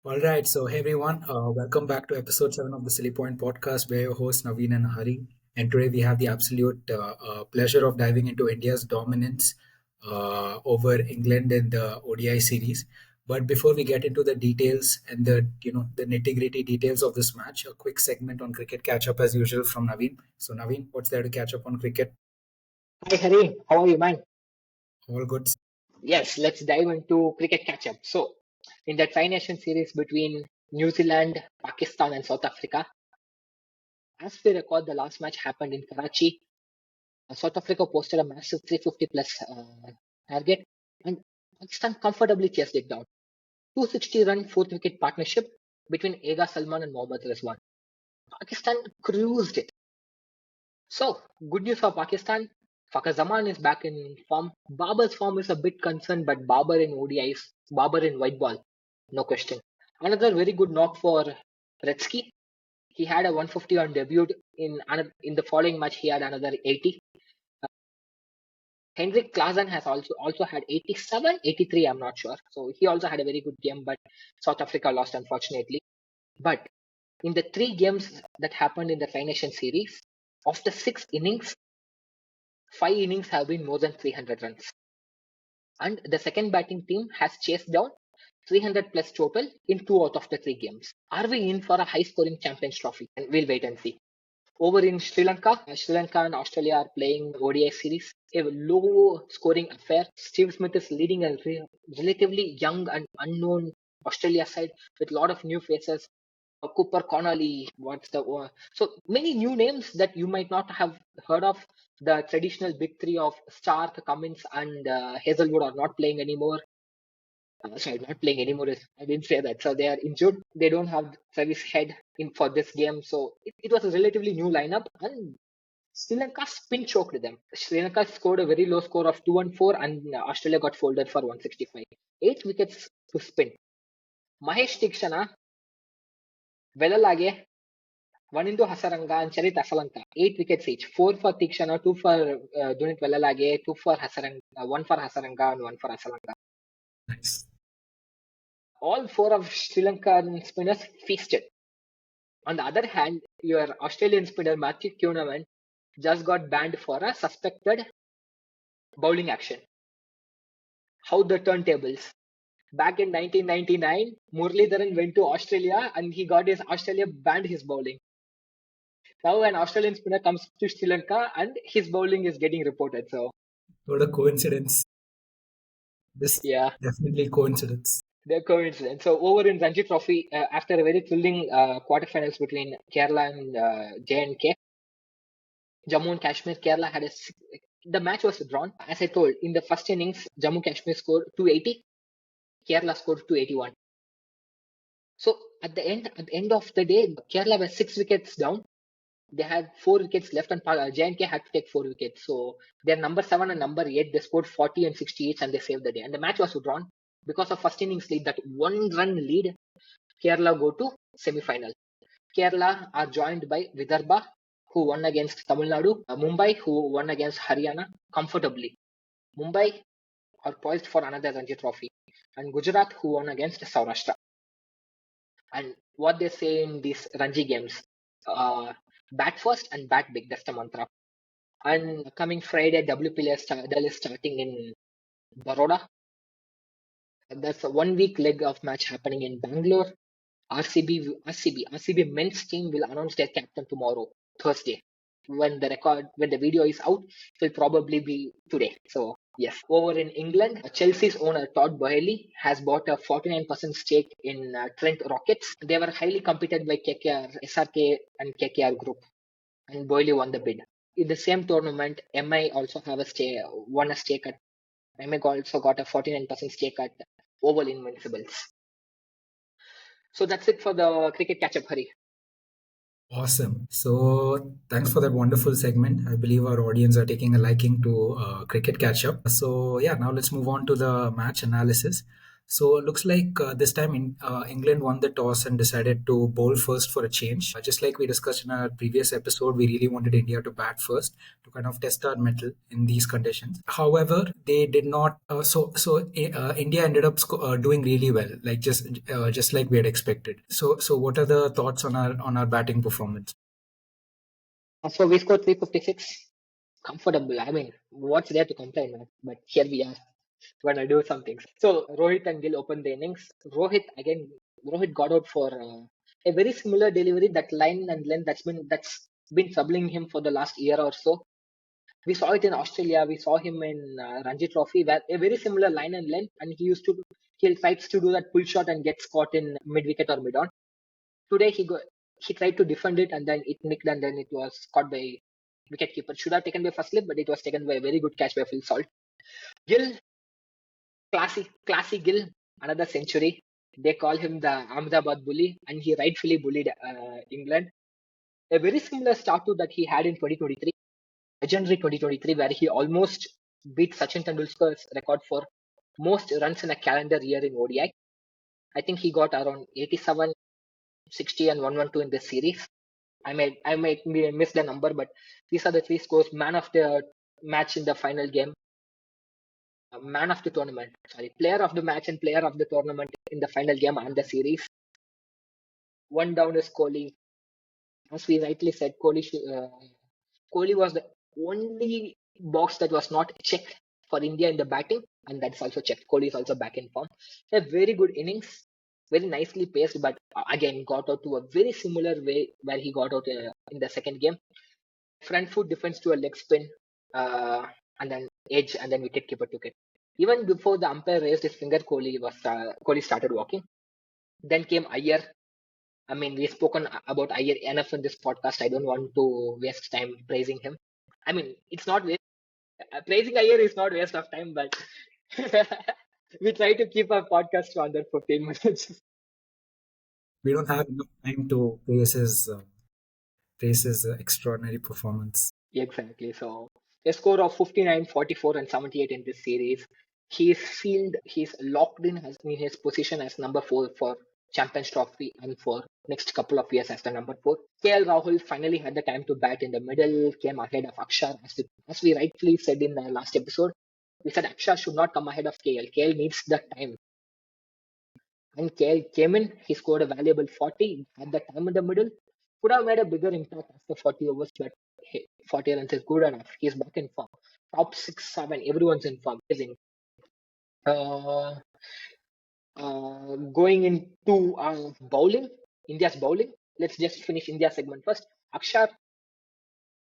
All right, so hey everyone, welcome back to episode 7 of the SillyPoint podcast. We're your hosts Naveen and Hari, and today we have the absolute pleasure of diving into India's dominance over England in the ODI series. But before we get into the details and the nitty gritty details of this match, a quick segment on cricket catch up as usual from Naveen. So Naveen, what's there to catch up on cricket? Hi Hari, how are you, man? All good. Yes, let's dive into cricket catch up. So, in that Tri Nation series between New Zealand, Pakistan, and South Africa, as we record, the last match happened in Karachi. South Africa posted a massive 350 plus target, and Pakistan comfortably chased it down. 260 run fourth wicket partnership between Ega Salman and Mohammad Rizwan. Pakistan cruised it. So, good news for Pakistan. Fakhar Zaman is back in form. Babar's form is a bit concerned, but Babar in ODIs, Babar in white ball, no question. Another very good knock for Retsky. He had a 150 on debut. In the following match, he had another 80. Henrik Klaasen has also had 87, 83, I'm not sure. So he also had a very good game, but South Africa lost unfortunately. But in the three games that happened in the Tri Nation series, of the 6 innings, 5 innings have been more than 300 runs. And the second batting team has chased down 300 plus total in 2 out of the 3 games. Are we in for a high scoring Champions Trophy? And we'll wait and see. Over in Sri Lanka, Sri Lanka and Australia are playing ODI series. A low scoring affair. Steve Smith is leading a relatively young and unknown Australia side with a lot of new faces. Cooper Connolly, what's the so many new names that you might not have heard of. The traditional big three of Stark, Cummins, and Hazelwood are not playing anymore. Sorry, not playing anymore. I didn't say that. So they are injured. They don't have Travis Head in for this game. So it was a relatively new lineup, and Sri Lanka spin choked them. Sri Lanka scored a very low score of 214, and Australia got folded for 165. 8 wickets to spin. Mahesh Tikshana, Velalage, one into Hasaranga and Charit Asalanka. 8 wickets each. Four for Tikshana, two for Dunit Velalage, two for Hasaranga, one for Hasaranga, and one for Asalanka. Nice. All four of Sri Lankan spinners feasted. On the other hand, your Australian spinner Matthew Kuhneman just got banned for a suspected bowling action. How the turntables. Back in 1999, Muralidharan went to Australia and he got his Australia banned his bowling. Now an Australian spinner comes to Sri Lanka and his bowling is getting reported. So What a coincidence. This yeah, definitely coincidence. the coincidence. So over in Ranji Trophy, after a very thrilling quarterfinals between Kerala and J&K, Jammu and Kashmir, Kerala had the match was drawn. As I told, in the first innings, Jammu Kashmir scored 280, Kerala scored 281. So at the end of the day, Kerala was 6 wickets down. They had 4 wickets left, and J&K had to take 4 wickets. So their number 7 and number 8, they scored 40 and 68, and they saved the day. And the match was drawn because of first innings lead. That 1 run lead, Kerala go to semi-final. Kerala are joined by Vidarbha, who won against Tamil Nadu, Mumbai, who won against Haryana comfortably. Mumbai are poised for another Ranji Trophy, and Gujarat, who won against Saurashtra. And what they say in these Ranji games, bat first and bat big. That's the mantra. And coming Friday, WPL is starting in Baroda. That's a 1 week leg of match happening in Bangalore. RCB men's team will announce their captain tomorrow, Thursday. When the video is out, it will probably be today. So yes, over in England, Chelsea's owner Todd Boehly has bought a 49% stake in Trent Rockets. They were highly competed by KKR, SRK, and KKR Group, and Boehly won the bid. In the same tournament, MI also have won a stake at. MI also got a 49% stake at Oval Invincibles. So that's it for the cricket catch-up, Hari. Awesome. So, thanks for that wonderful segment. I believe our audience are taking a liking to cricket catch up. So, yeah, now let's move on to the match analysis. So it looks like this time England won the toss and decided to bowl first for a change. Just like we discussed in our previous episode, we really wanted India to bat first to kind of test our mettle in these conditions. However, they did not. India ended up doing really well, like just like we had expected. So what are the thoughts on our batting performance? So we scored 356. Comfortable. I mean, what's there to complain, man? But here we are. Gonna do some things. So Rohit and Gill opened the innings. Rohit got out for a very similar delivery. That line and length that's been troubling him for the last year or so. We saw it in Australia. We saw him in Ranji Trophy, where a very similar line and length, and he tries to do that pull shot and gets caught in mid wicket or mid on. Today he tried to defend it and then it nicked and then it was caught by wicketkeeper. Should have taken by first slip, but it was taken by a very good catch by Phil Salt. Gill, classy Gill, another century. They call him the Ahmedabad bully, and he rightfully bullied England. A very similar start to that he had in 2023, legendary 2023, where he almost beat Sachin Tendulkar's record for most runs in a calendar year in ODI. I think he got around 87, 60, and 112 in this series. I might miss the number, but these are the three scores. Man of the match in the final game, man of the tournament, sorry, player of the match and player of the tournament in the final game and the series. One down is Kohli. As we rightly said, Kohli was the only box that was not checked for India in the batting, and that's also checked. Kohli is also back in form. A very good innings, very nicely paced, but again got out to a very similar way where he got out in the second game. Front foot defense to a leg spin, and then edge, and then wicketkeeper took it. Even before the umpire raised his finger, Kohli started walking. Then came Iyer. I mean, we've spoken about Iyer enough in this podcast. I don't want to waste time praising him. I mean, it's not praising Iyer is not waste of time, but we try to keep our podcast to under 15 minutes. We don't have enough time to praise his extraordinary performance. Exactly. So a score of 59, 44, and 78 in this series. He's locked in his position as number 4 for Champions Trophy and for next couple of years as the number 4. KL Rahul finally had the time to bat in the middle, came ahead of Akshar. As we rightfully said in the last episode, we said Akshar should not come ahead of KL. KL needs the time. And KL came in, he scored a valuable 40, had the time in the middle, could have made a bigger impact after 40 overs, but hey, 40 runs is good enough. He's back in form. Top 6, 7, everyone's in form. Amazing. Uh, Going into bowling, India's bowling. Let's just finish India segment first. Akshar,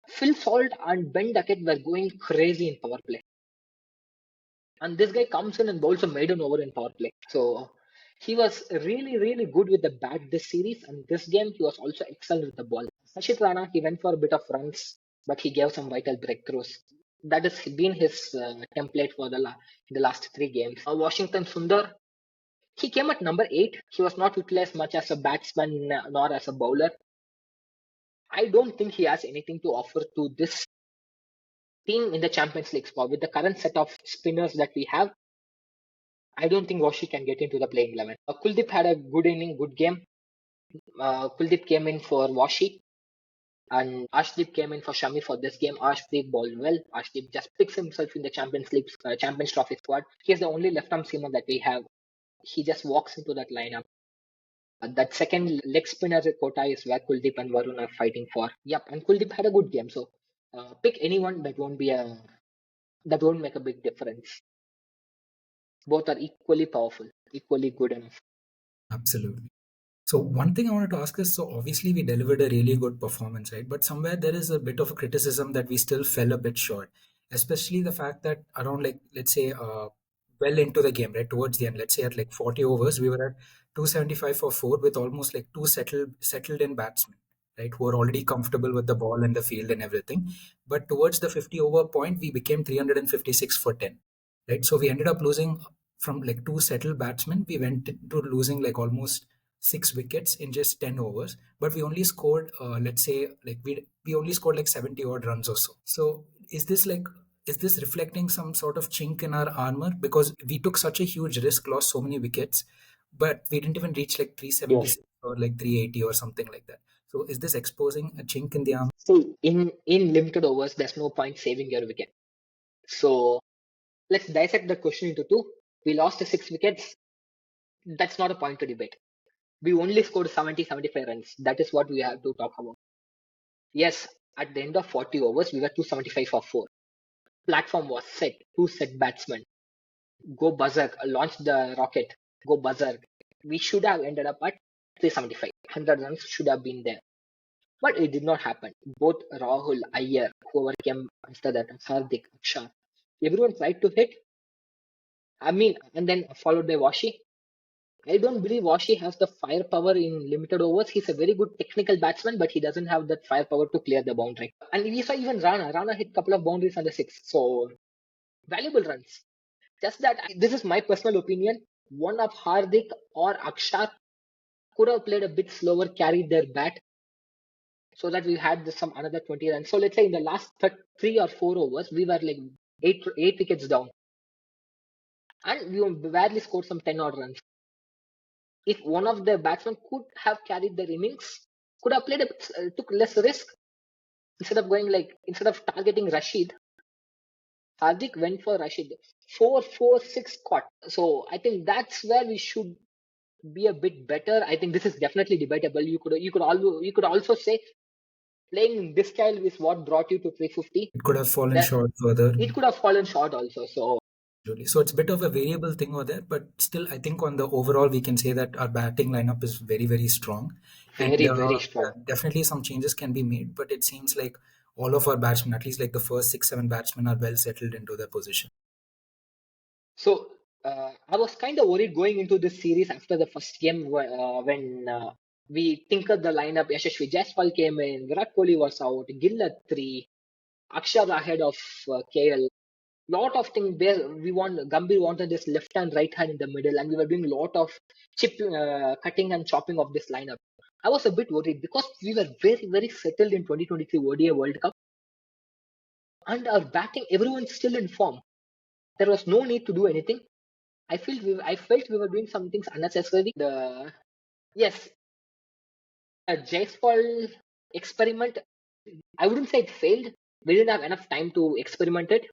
Phil Salt, and Ben Duckett were going crazy in power play. And this guy comes in and bowls a maiden over in power play. So he was really, really good with the bat this series. And this game, he was also excellent with the ball. Sashit Rana, he went for a bit of runs, but he gave some vital breakthroughs. That has been his template for the last 3 games. Washington Sundar, he came at number 8. He was not utilized much as a batsman nor as a bowler. I don't think he has anything to offer to this team in the Champions League spot. With the current set of spinners that we have, I don't think Washi can get into the playing 11. Kuldeep had a good inning, good game. Kuldeep came in for Washi, and Ashdeep came in for Shami for this game. Ashdeep bowled well. Ashdeep just picks himself in the Champions League, Champions Trophy squad. He's the only left-arm seamer that we have. He just walks into that lineup. That second leg spinner quota is where Kuldeep and Varun are fighting for. Yep, and Kuldeep had a good game. So pick anyone that won't make a big difference. Both are equally powerful, equally good enough. Absolutely. So one thing I wanted to ask is, so obviously we delivered a really good performance, right? But somewhere there is a bit of a criticism that we still fell a bit short, especially the fact that around, like, let's say well into the game, right, towards the end, let's say at like 40 overs, we were at 275 for 4 with almost like two settled in batsmen, right, who are already comfortable with the ball and the field and everything. But towards the 50 over point, we became 356 for 10, right? So we ended up losing from like two settled batsmen. We went to losing like almost 6 wickets in just 10 overs, but we only scored let's say like we only scored like 70 odd runs or so. So is this like is this reflecting some sort of chink in our armor? Because we took such a huge risk, lost so many wickets, but we didn't even reach like Yes. 376 or like 380 or something like that. So is this exposing a chink in the armor? So in limited overs, there's no point saving your wicket. So let's dissect the question into two. We lost the 6 wickets. That's not a point to debate. We only scored 70, 75 runs. That is what we have to talk about. Yes, at the end of 40 overs, we were 275 for 4. Platform was set. Two set batsmen. Go berserk. Launch the rocket. Go berserk. We should have ended up at 375. 100 runs should have been there. But it did not happen. Both Rahul, Iyer, whoever came after that, Hardik, Akshar, everyone tried to hit. And then followed by Washi. I don't believe Washi has the firepower in limited overs. He's a very good technical batsman, but he doesn't have that firepower to clear the boundary. And we saw even Rana. Rana hit a couple of boundaries on the six. So valuable runs. Just that this is my personal opinion. One of Hardik or Akshar could have played a bit slower, carried their bat, so that we had some another 20 runs. So let's say in the last 3 or 4 overs, we were like eight wickets down, and we barely scored some 10 odd runs. If one of the batsmen could have carried their innings, could have played a bit, took less risk instead of targeting Rashid, Hardik went for Rashid. 4-4-6 caught. So I think that's where we should be a bit better. I think this is definitely debatable. You could also say playing this style is what brought you to 350. It could have fallen That short further. it could have fallen short also. So Really. So it's a bit of a variable thing over there, but still, I think on the overall, we can say that our batting lineup is very, very strong. And very, very yeah, strong. definitely some changes can be made, but it seems like all of our batsmen, at least like the first 6, 7 batsmen, are well settled into their position. So I was kind of worried going into this series after the first game when we tinkered the lineup. Yashasvi Jaiswal came in, Virat Kohli was out, Gill at 3, Akshar ahead of KL. Lot of things there. Gambhir wanted this left hand, right hand in the middle, and we were doing a lot of cutting and chopping of this lineup. I was a bit worried because we were very, very settled in 2023 ODI World Cup, and our batting, everyone's still in form. There was no need to do anything. I felt we were doing some things unnecessary. Yes, Jaiswal experiment. I wouldn't say it failed. We didn't have enough time to experiment it.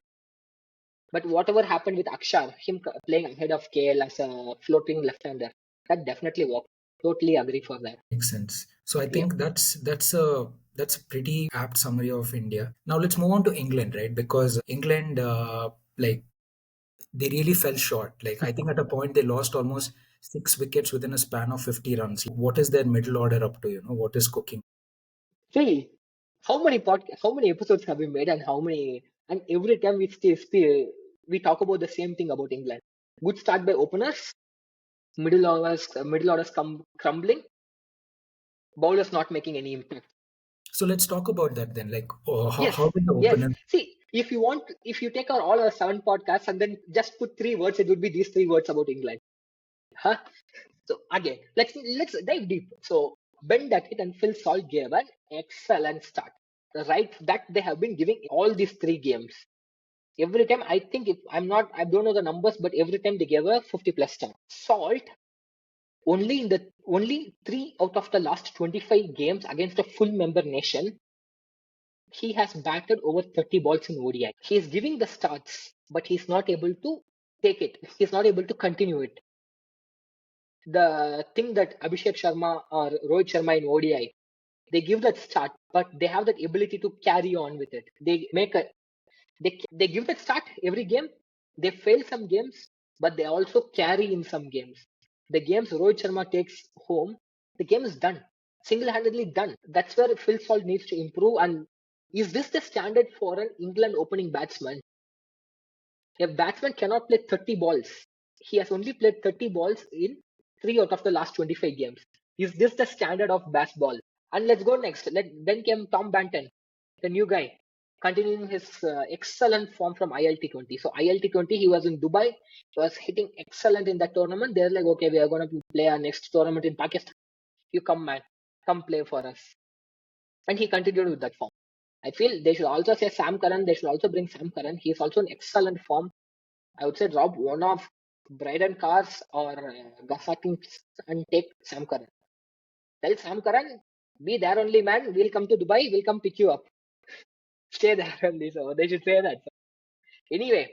But whatever happened with Akshar, him playing ahead of KL as a floating left-hander, that definitely worked. Totally agree for that. Makes sense. So I Yeah. think that's a pretty apt summary of India. Now let's move on to England, right? Because England, like they really fell short. Like I think at a point they lost almost 6 wickets within a span of 50 runs. What is their middle order up to? What is cooking? See, how many episodes have we made, and how many, and every time we talk about the same thing about England. Good start by openers, middle orders come crumbling, bowlers not making any impact. So let's talk about that then. Like, Yes, how did the yes. opener? See, if you take all our 7 podcasts and then just put 3 words, it would be these 3 words about England. Huh? So again, let's dive deep. So Ben Duckett and Phil Salt gave an excellent start. Right, that they have been giving all these 3 games. Every time, I think, if I don't know the numbers, but every time they gave a 50 plus start. Salt only 3 out of the last 25 games against a full member nation, he has batted over 30 balls in ODI. He is giving the starts, but he's not able to take it. He's not able to continue it. The thing that Abhishek Sharma or Rohit Sharma in ODI, they give that start, but they have that ability to carry on with it. They give that start every game. They fail some games, but they also carry in some games. The games Rohit Sharma takes home, the game is done, single-handedly done. That's where Phil Salt needs to improve. And is this the standard for an England opening batsman? A batsman cannot play 30 balls. He has only played 30 balls in 3 out of the last 25 games. Is this the standard of baseball? And let's go next. Then came Tom Banton, the new guy, continuing his excellent form from ILT20. So ILT20, he was in Dubai. He was hitting excellent in that tournament. They're like, okay, we are going to play our next tournament in Pakistan. You come, man. Come play for us. And he continued with that form. I feel they should also say Sam Curran. They should also bring Sam Curran. He is also in excellent form. I would say drop one of Bryden Cars or Gus Atkins and take Sam Curran. Tell Sam Curran, be there only, man. We'll come to Dubai. We'll come pick you up. Stay there only. So they should say that. Anyway,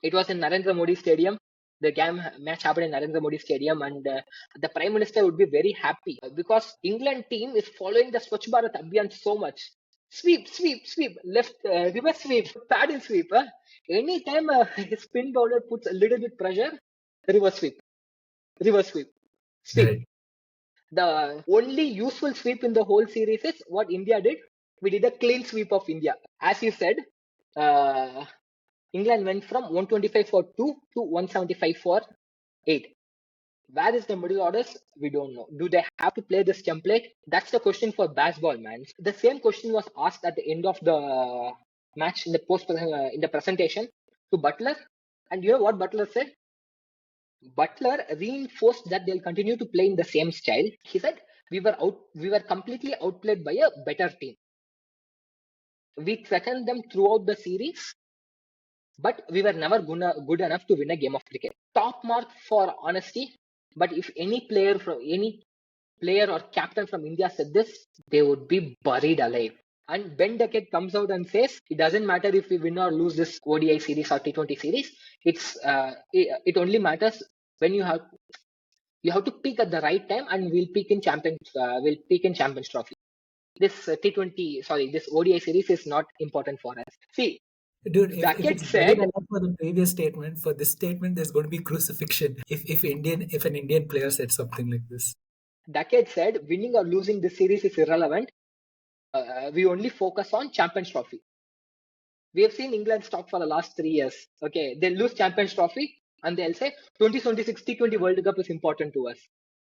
it was in Narendra Modi Stadium. The game match happened in Narendra Modi Stadium, and the Prime Minister would be very happy because England team is following the Swachh Bharat Abhiyan so much. Sweep, sweep, sweep, left, reverse sweep, paddle sweep. Anytime a spin bowler puts a little bit pressure, reverse sweep, reverse sweep, sweep. Right. The only useful sweep in the whole series is what India did. We did a clean sweep of India. As you said, uh, England went from 125 for 2 to 175 for 8. Where is the middle orders? We don't know. Do they have to play this template? That's the question for baseball, man. The same question was asked at the end of the match in the presentation to Butler, and you know what Butler said? Butler reinforced that they'll continue to play in the same style. He said, we were completely outplayed by a better team. We threatened them throughout the series, but we were never good enough to win a game of cricket. Top mark for honesty. But if any player or captain from India said this, they would be buried alive. And Ben Duckett comes out and says, it doesn't matter if we win or lose this ODI series or T20 series. It only matters when you have to peak at the right time, and we'll peak in Champions Trophy. This this ODI series is not important for us. See, Dude, if Duckett it's buried said alive for the previous statement, for this statement, there's going to be crucifixion. If an Indian player said something like this. Duckett said, winning or losing this series is irrelevant. We only focus on Champions Trophy. We have seen England stop for the last 3 years. Okay, they lose Champions Trophy and they'll say 2026 T20 World Cup is important to us.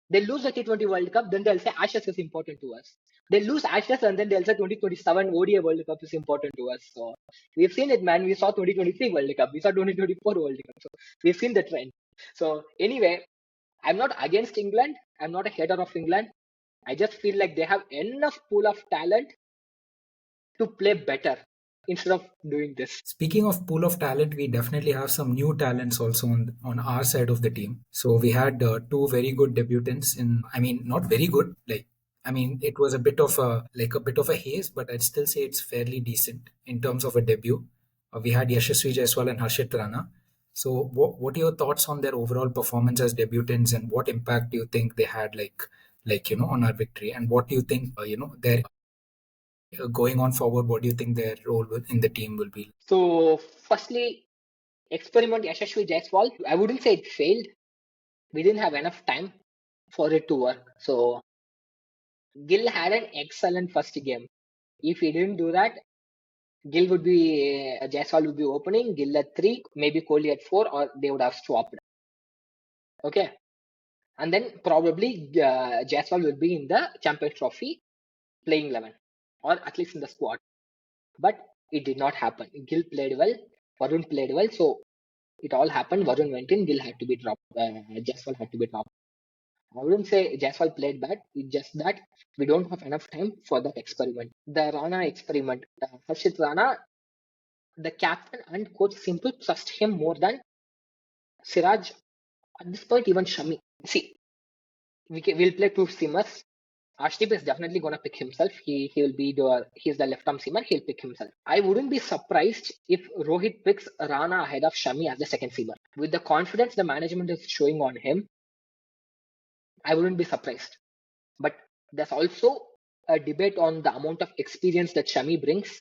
They lose the T20 World Cup, then they'll say Ashes is important to us. They lose Ashes and then they'll say 2027 ODI World Cup is important to us. So we've seen it, man. We saw 2023 World Cup. We saw 2024 World Cup. So we've seen the trend. So anyway, I'm not against England. I'm not a hater of England. I just feel like they have enough pool of talent to play better instead of doing this. Speaking of pool of talent, we definitely have some new talents also on our side of the team. So we had two very good debutants I mean, not very good, it was a bit of a haze, but I'd still say it's fairly decent in terms of a debut. We had Yashasvi Jaiswal and Harshit Rana. So what are your thoughts on their overall performance as debutants, and what impact do you think they had, on our victory? And what do you think, their going on forward, what do you think their role in the team will be? So, firstly, experiment Yashasvi Jaiswal. I wouldn't say it failed. We didn't have enough time for it to work. So, Gill had an excellent first game. If he didn't do that, Jaiswal would be opening, Gill at 3, maybe Kohli at 4, or they would have swapped. Okay. And then probably Jaiswal will be in the Champions Trophy playing 11, or at least in the squad. But it did not happen. Gill played well, Varun played well, so it all happened. Varun went in, Gill had to be dropped, Jaiswal had to be dropped. I wouldn't say Jaiswal played bad, it's just that we don't have enough time for that experiment. The Rana experiment, Harshit Rana, the captain and coach seem to trust him more than Siraj. At this point, even Shami. See, we'll play two seamers. Arshdeep is definitely gonna pick himself. He's the left arm seamer. He'll pick himself. I wouldn't be surprised if Rohit picks Rana ahead of Shami as the second seamer. With the confidence the management is showing on him, I wouldn't be surprised. But there's also a debate on the amount of experience that Shami brings.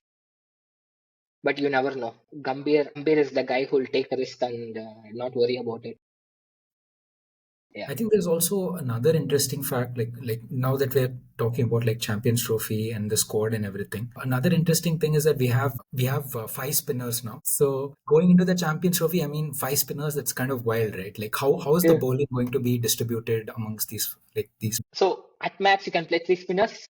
But you never know. Gambhir is the guy who'll take a risk and not worry about it. Yeah. I think there's also another interesting fact, like now that we're talking about like Champions Trophy and the squad and everything. Another interesting thing is that we have 5 spinners now. So going into the Champions Trophy, I mean, 5 spinners, that's kind of wild, right? Like how is the Yeah. bowling going to be distributed amongst these? So at max you can play 3 spinners.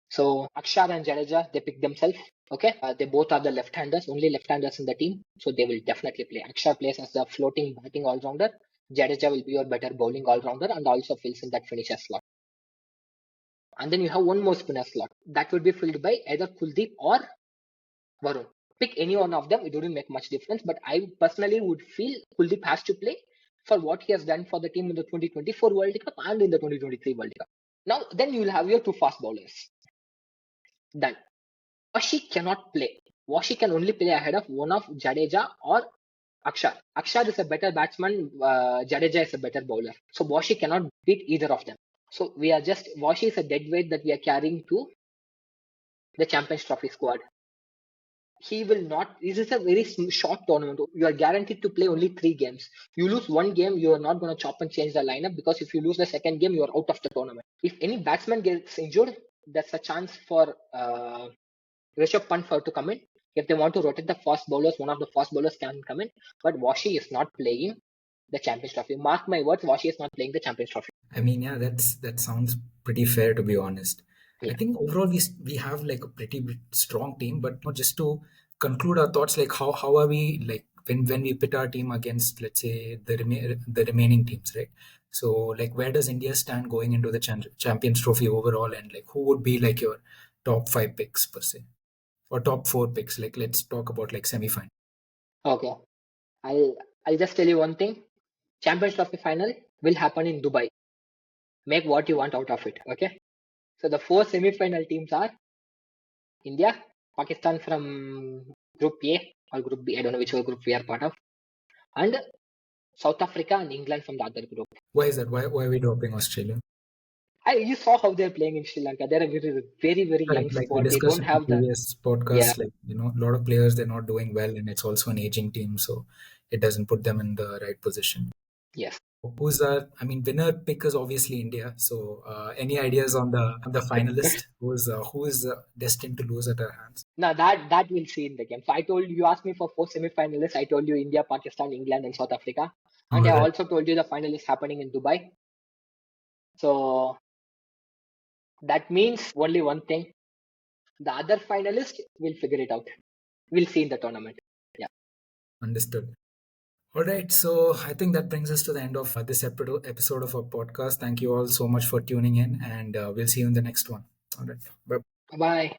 So Akshar and Jadeja, they pick themselves. Okay, they both are the left-handers, only left-handers in the team, so they will definitely play. Akshar plays as the floating batting all-rounder. Jadeja will be your better bowling all-rounder and also fills in that finisher slot. and then you have one more spinner slot that will be filled by either Kuldeep or Varun. Pick any one of them, it wouldn't make much difference. But I personally would feel Kuldeep has to play for what he has done for the team in the 2024 World Cup and in the 2023 World Cup. Now, then you will have your two fast bowlers. Done. Washi cannot play. Washi can only play ahead of one of Jadeja or Akshar. Akshar is a better batsman. Jadeja is a better bowler. So Washi cannot beat either of them. So we are just Washi is a dead weight that we are carrying to the Champions Trophy squad. He will not. This is a very short tournament. You are guaranteed to play only 3 games. You lose one game, you are not going to chop and change the lineup, because if you lose the second game, you are out of the tournament. If any batsman gets injured, that's a chance for Rishabh Pant to come in. If they want to rotate the fast bowlers, one of the fast bowlers can come in. But Washi is not playing the Champions Trophy. Mark my words, Washi is not playing the Champions Trophy. I mean, yeah, that sounds pretty fair, to be honest. I Yeah. think overall we have like a pretty strong team, but just to conclude our thoughts, like how are we, like when we pit our team against, let's say, the remaining teams, right? So like where does India stand going into the Champions Trophy overall, and like who would be like your top 5 picks per se, or top 4 picks? Like let's talk about like semi-final. Okay. I'll just tell you one thing. Champions Trophy final will happen in Dubai. Make what you want out of it. Okay. So the 4 semi-final teams are India, Pakistan from Group A or Group B. I don't know which group we are part of, and South Africa and England from the other group. Why is that? Why are we dropping Australia? You saw how they're playing in Sri Lanka. They're a very, very, very young Correct. Like we squad. They discussed don't in the have the previous podcast, yeah. like a lot of players they're not doing well, and it's also an aging team, so it doesn't put them in the right position. Yes. Who's our? I mean, winner pick is obviously India. So, any ideas on the finalist? Who is destined to lose at our hands? Now that we'll see in the game. So I told you asked me for 4 semi-finalists. I told you India, Pakistan, England, and South Africa. And All I right, also told you the final is happening in Dubai. So that means only one thing. The other finalists will figure it out. We'll see in the tournament. Yeah. understood. All right, so I think that brings us to the end of this episode of our podcast. Thank you all so much for tuning in, and we'll see you in the next one. All right, bye. Bye.